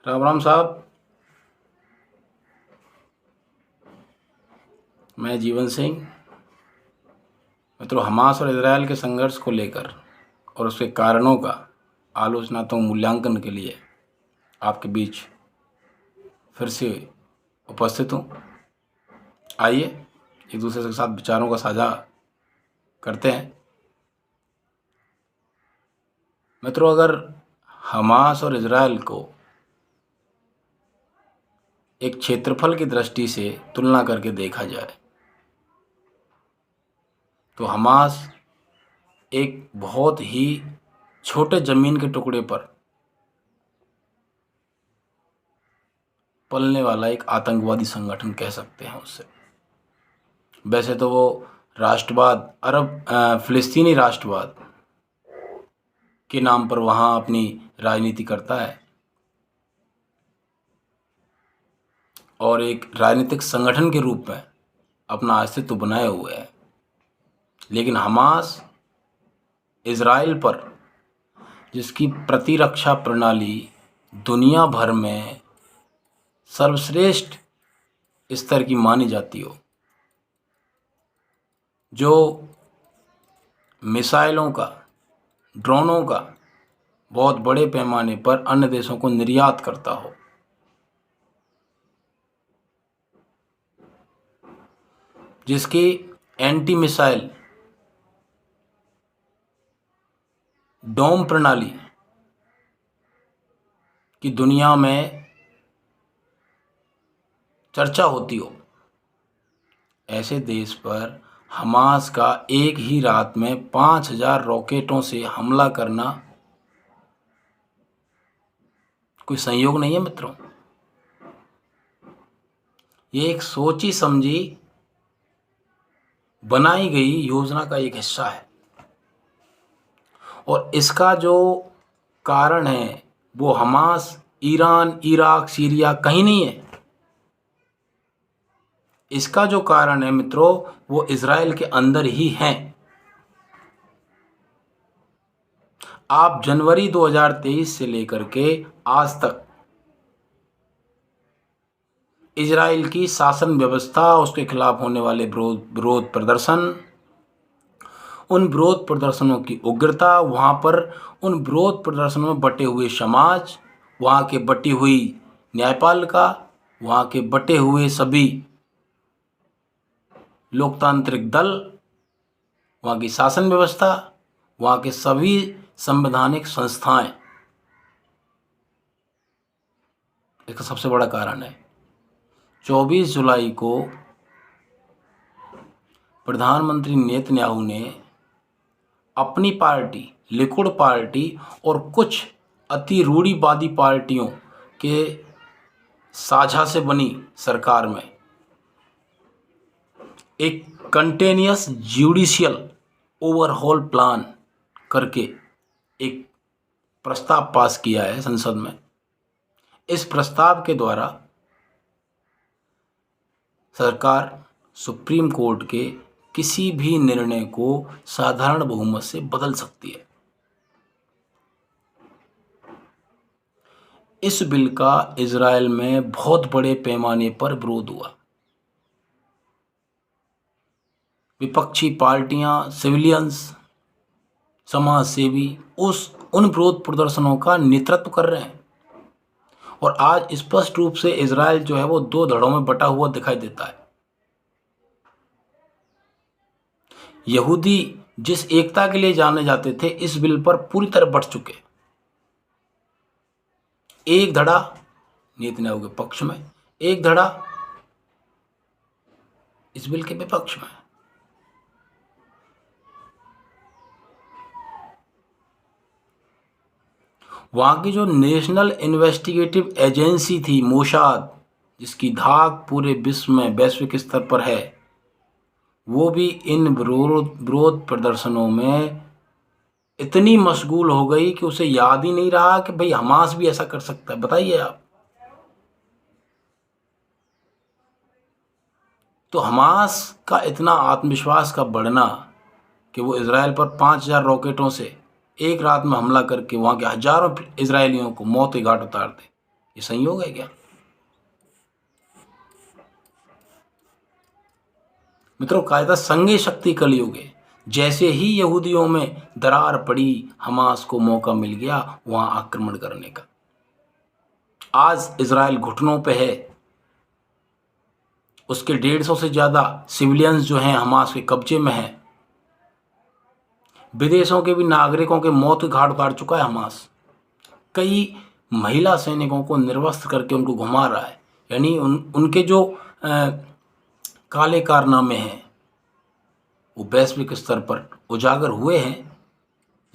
राम राम साहब। मैं जीवन सिंह। मित्रों, हमास और इजरायल के संघर्ष को लेकर और उसके कारणों का आलोचनात्मक मूल्यांकन के लिए आपके बीच फिर से उपस्थित हूँ। आइए एक दूसरे के साथ विचारों का साझा करते हैं। मित्रों, अगर हमास और इजरायल को एक क्षेत्रफल की दृष्टि से तुलना करके देखा जाए तो हमास एक बहुत ही छोटे ज़मीन के टुकड़े पर पलने वाला एक आतंकवादी संगठन कह सकते हैं उससे। वैसे तो वो राष्ट्रवाद फ़िलिस्तीनी राष्ट्रवाद के नाम पर वहाँ अपनी राजनीति करता है और एक राजनीतिक संगठन के रूप में अपना अस्तित्व बनाए हुए है। लेकिन हमास इजराइल पर जिसकी प्रतिरक्षा प्रणाली दुनिया भर में सर्वश्रेष्ठ स्तर की मानी जाती हो, जो मिसाइलों का, ड्रोनों का बहुत बड़े पैमाने पर अन्य देशों को निर्यात करता हो, जिसकी एंटी मिसाइल डोम प्रणाली की दुनिया में चर्चा होती हो, ऐसे देश पर हमास का एक ही रात में 5000 रॉकेटों से हमला करना कोई संयोग नहीं है मित्रों। ये एक सोची समझी बनाई गई योजना का एक हिस्सा है और इसका जो कारण है वो हमास, ईरान, इराक, सीरिया कहीं नहीं है। इसका जो कारण है मित्रों वो इजराइल के अंदर ही है। आप जनवरी 2023 से लेकर के आज तक इजराइल की शासन व्यवस्था, उसके खिलाफ होने वाले विरोध प्रदर्शन, उन विरोध प्रदर्शनों की उग्रता, वहाँ पर उन विरोध प्रदर्शनों में बटे हुए समाज, वहाँ के बटी हुई न्यायपालिका, वहाँ के बटे हुए सभी लोकतांत्रिक दल, वहाँ की शासन व्यवस्था, वहाँ के सभी संवैधानिक संस्थाएं, इसका सबसे बड़ा कारण है। 24 जुलाई को प्रधानमंत्री नेतन्याहू ने अपनी पार्टी, लिकुड पार्टी और कुछ अति रूढ़िवादी पार्टियों के साझा से बनी सरकार में एक कंटिन्यूअस जुडिशियल ओवरहॉल प्लान करके एक प्रस्ताव पास किया है संसद में। इस प्रस्ताव के द्वारा सरकार सुप्रीम कोर्ट के किसी भी निर्णय को साधारण बहुमत से बदल सकती है। इस बिल का इजराइल में बहुत बड़े पैमाने पर विरोध हुआ। विपक्षी पार्टियां, सिविलियंस, समाज सेवी उन विरोध प्रदर्शनों का नेतृत्व कर रहे हैं और आज स्पष्ट रूप से इजराइल जो है वो दो धड़ों में बटा हुआ दिखाई देता है। यहूदी जिस एकता के लिए जाने जाते थे इस बिल पर पूरी तरह बट चुके। एक धड़ा नेतन्याहू के पक्ष में, एक धड़ा इस बिल के विपक्ष में। वहां की जो नेशनल इन्वेस्टिगेटिव एजेंसी थी मोसाद, जिसकी धाक पूरे विश्व में वैश्विक स्तर पर है, वो भी इन विरोध प्रदर्शनों में इतनी मशगूल हो गई कि उसे याद ही नहीं रहा कि भाई हमास भी ऐसा कर सकता है। बताइए आप। तो हमास का इतना आत्मविश्वास का बढ़ना कि वो इजराइल पर 5000 रॉकेटों से एक रात में हमला करके वहाँ के हजारों इजरायलियों को मौत के घाट उतार दे, ये संयोग है क्या? मित्रों, कायदा संघीय शक्ति कलयुग है। जैसे ही यहूदियों में दरार पड़ी, हमास को मौका मिल गया वहां आक्रमण करने का। आज इजराइल घुटनों पे है। उसके 150 से ज्यादा सिविलियंस जो हैं हमास के कब्जे में हैं। विदेशों के भी नागरिकों के मौत के घाट उतार चुका है हमास। कई महिला सैनिकों को निर्वस्त्र करके उनको घुमा रहा है। यानी उनके जो काले कारनामे हैं वो वैश्विक स्तर पर उजागर हुए हैं,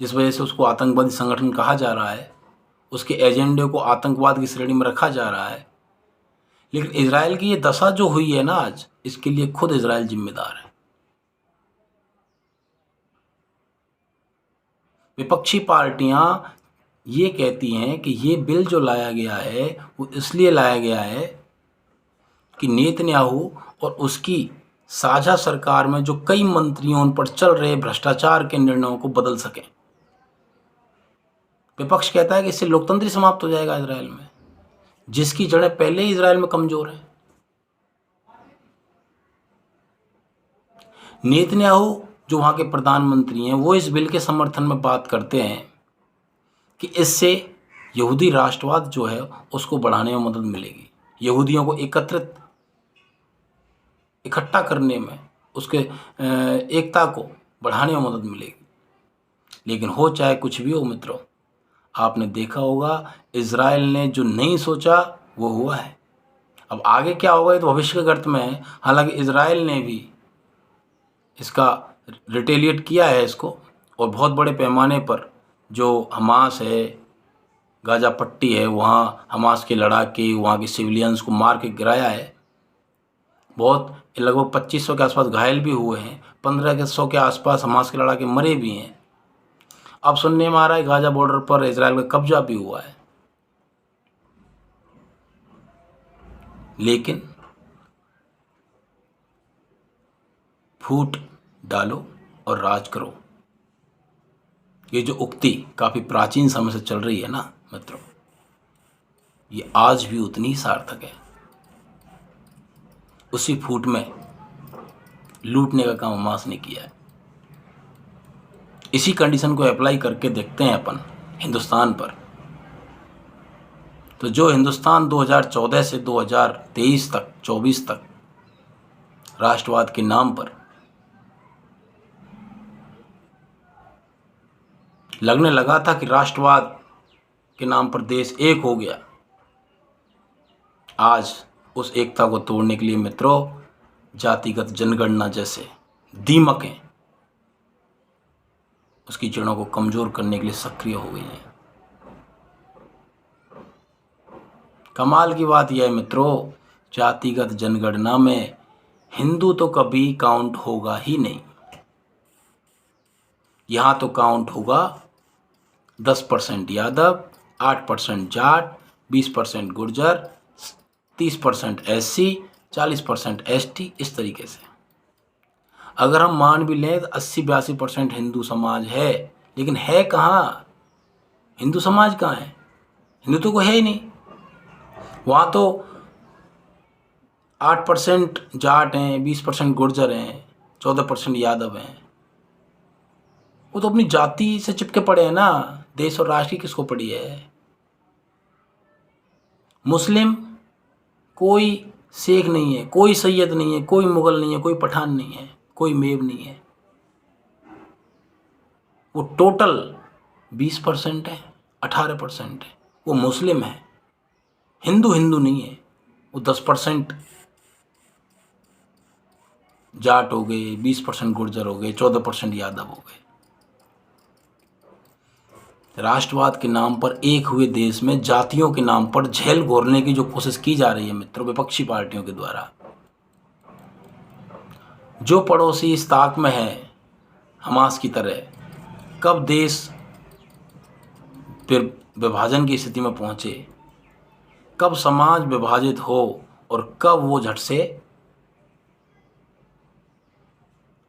जिस वजह से उसको आतंकवादी संगठन कहा जा रहा है। उसके एजेंडे को आतंकवाद की श्रेणी में रखा जा रहा है। लेकिन इजराइल की ये दशा जो हुई है ना आज, इसके लिए खुद इजराइल जिम्मेदार है। विपक्षी पार्टियां ये कहती हैं कि ये बिल जो लाया गया है वो इसलिए लाया गया है कि नेतन्याहू और उसकी साझा सरकार में जो कई मंत्रियों उन पर चल रहे भ्रष्टाचार के निर्णयों को बदल सकें। विपक्ष कहता है कि इससे लोकतंत्र ही समाप्त हो जाएगा इजराइल में, जिसकी जड़ें पहले ही इजराइल में कमजोर हैं। नेतन्याहू जो वहां के प्रधानमंत्री हैं वो इस बिल के समर्थन में बात करते हैं कि इससे यहूदी राष्ट्रवाद जो है उसको बढ़ाने में मदद मिलेगी, यहूदियों को इकट्ठा करने में, उसके एकता को बढ़ाने में मदद मिलेगी। लेकिन हो चाहे कुछ भी हो मित्रों, आपने देखा होगा इजराइल ने जो नहीं सोचा वो हुआ है। अब आगे क्या होगा ये तो भविष्य के गर्त में है। हालांकि इजराइल ने भी इसका रिटेलिएट किया है इसको, और बहुत बड़े पैमाने पर जो हमास है, गाजा पट्टी है, वहाँ हमास के लड़ाके वहाँ के सिविलियंस को मार के गिराया है। बहुत लगभग 2500 के आसपास घायल भी हुए हैं, 1500 के आसपास हमास के लड़ाके मरे भी हैं। अब सुनने में आ रहा है गाजा बॉर्डर पर इजराइल का कब्जा भी हुआ है। लेकिन फूट डालो और राज करो, ये जो उक्ति काफ़ी प्राचीन समय से चल रही है ना मित्रों, ये आज भी उतनी ही सार्थक है। उसी फूट में लूटने का काम हमास ने किया है। इसी कंडीशन को अप्लाई करके देखते हैं अपन हिंदुस्तान पर। तो जो हिंदुस्तान 2014 से 2023 तक 24 तक राष्ट्रवाद के नाम पर लगने लगा था कि राष्ट्रवाद के नाम पर देश एक हो गया, आज उस एकता को तोड़ने के लिए मित्रों जातिगत जनगणना जैसे दीमकें उसकी जड़ों को कमजोर करने के लिए सक्रिय हो गई हैं। कमाल की बात यह है मित्रों, जातिगत जनगणना में हिंदू तो कभी काउंट होगा ही नहीं। यहां तो काउंट होगा 10% यादव, 8% जाट, 20% गुर्जर, 30% SC, 40% ST, इस तरीके से। अगर हम मान भी लें तो 80-82% हिंदू समाज है, लेकिन है कहाँ? हिंदू समाज कहाँ है? हिंदू तो कोई है ही नहीं। वहाँ तो 8% जाट हैं, 20% गुर्जर हैं, 14% यादव हैं। वो तो अपनी जाति से चिपके पड़े हैं ना, देश और राष्ट्र की किसको पड़ी है? मुस्लिम कोई शेख नहीं है, कोई सैयद नहीं है, कोई मुगल नहीं है, कोई पठान नहीं है, कोई मेव नहीं है। वो टोटल 20% है, 18% है, वो मुस्लिम है। हिंदू नहीं है। वो 10% जाट हो गए, 20% गुर्जर हो गए, 14% यादव हो गए। राष्ट्रवाद के नाम पर एक हुए देश में जातियों के नाम पर झेल घोरने की जो कोशिश की जा रही है मित्रों विपक्षी पार्टियों के द्वारा, जो पड़ोसी इस ताक में है हमास की तरह, कब देश फिर विभाजन की स्थिति में पहुंचे, कब समाज विभाजित हो और कब वो झट से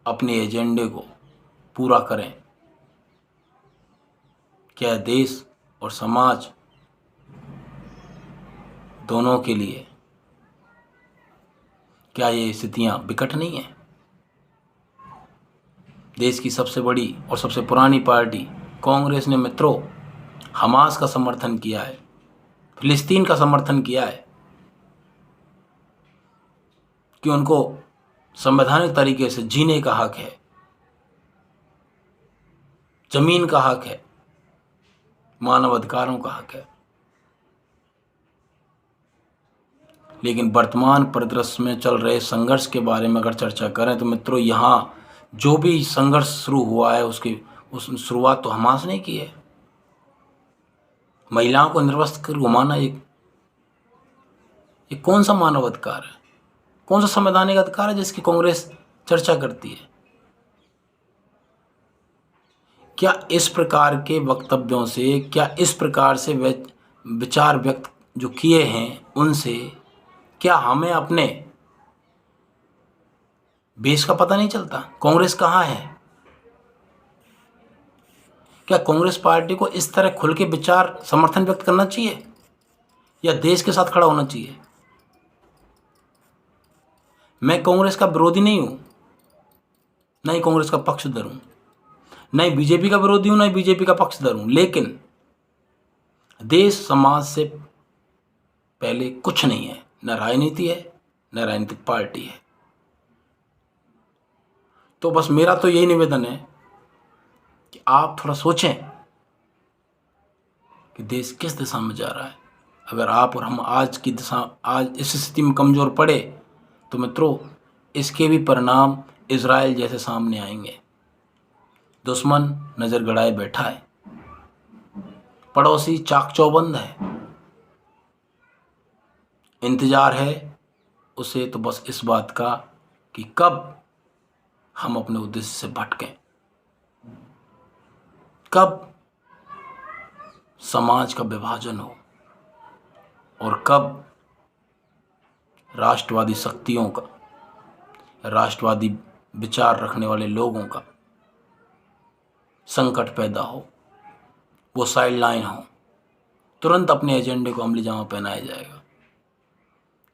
अपने एजेंडे को पूरा करें, क्या देश और समाज दोनों के लिए क्या ये स्थितियां विकट नहीं है? देश की सबसे बड़ी और सबसे पुरानी पार्टी कांग्रेस ने मित्रों हमास का समर्थन किया है, फिलिस्तीन का समर्थन किया है कि उनको संवैधानिक तरीके से जीने का हक है, जमीन का हक है, मानव अधिकारों का हक है। लेकिन वर्तमान परिदृश्य में चल रहे संघर्ष के बारे में अगर चर्चा करें तो मित्रों यहाँ जो भी संघर्ष शुरू हुआ है उस शुरुआत तो हमास ने की है। महिलाओं को निर्वस्त्र कर घुमाना ये कौन सा मानव अधिकार है, कौन सा संवैधानिक अधिकार है जिसकी कांग्रेस चर्चा करती है? क्या इस प्रकार के वक्तव्यों से, क्या इस प्रकार से विचार व्यक्त जो किए हैं उनसे क्या हमें अपने बेस का पता नहीं चलता? कांग्रेस कहाँ है? क्या कांग्रेस पार्टी को इस तरह खुल के विचार समर्थन व्यक्त करना चाहिए या देश के साथ खड़ा होना चाहिए? मैं कांग्रेस का विरोधी नहीं हूं, न ही कांग्रेस का पक्षधर हूं, न ही बीजेपी का विरोधी हूं, न ही बीजेपी का पक्षधर हूं, लेकिन देश समाज से पहले कुछ नहीं है, न राजनीति है न राजनीतिक पार्टी है। तो बस मेरा तो यही निवेदन है कि आप थोड़ा सोचें कि देश किस दिशा में जा रहा है। अगर आप और हम आज इस स्थिति में कमज़ोर पड़े तो मित्रों इसके भी परिणाम इजराइल जैसे सामने आएंगे। दुश्मन नज़र गड़ाए बैठा है, पड़ोसी चाक चौबंद है, इंतजार है उसे तो बस इस बात का कि कब हम अपने उद्देश्य से भटकें, कब समाज का विभाजन हो और कब राष्ट्रवादी शक्तियों का, राष्ट्रवादी विचार रखने वाले लोगों का संकट पैदा हो, वो साइडलाइन हो, तुरंत अपने एजेंडे को अमली जामा पहनाया जाएगा।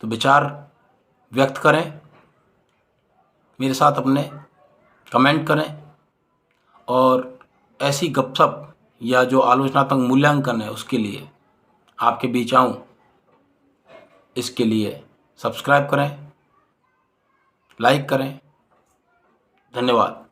तो विचार व्यक्त करें, मेरे साथ अपने कमेंट करें और ऐसी गपशप या जो आलोचनात्मक मूल्यांकन है उसके लिए आपके बीच आऊं, इसके लिए सब्सक्राइब करें, लाइक करें। धन्यवाद।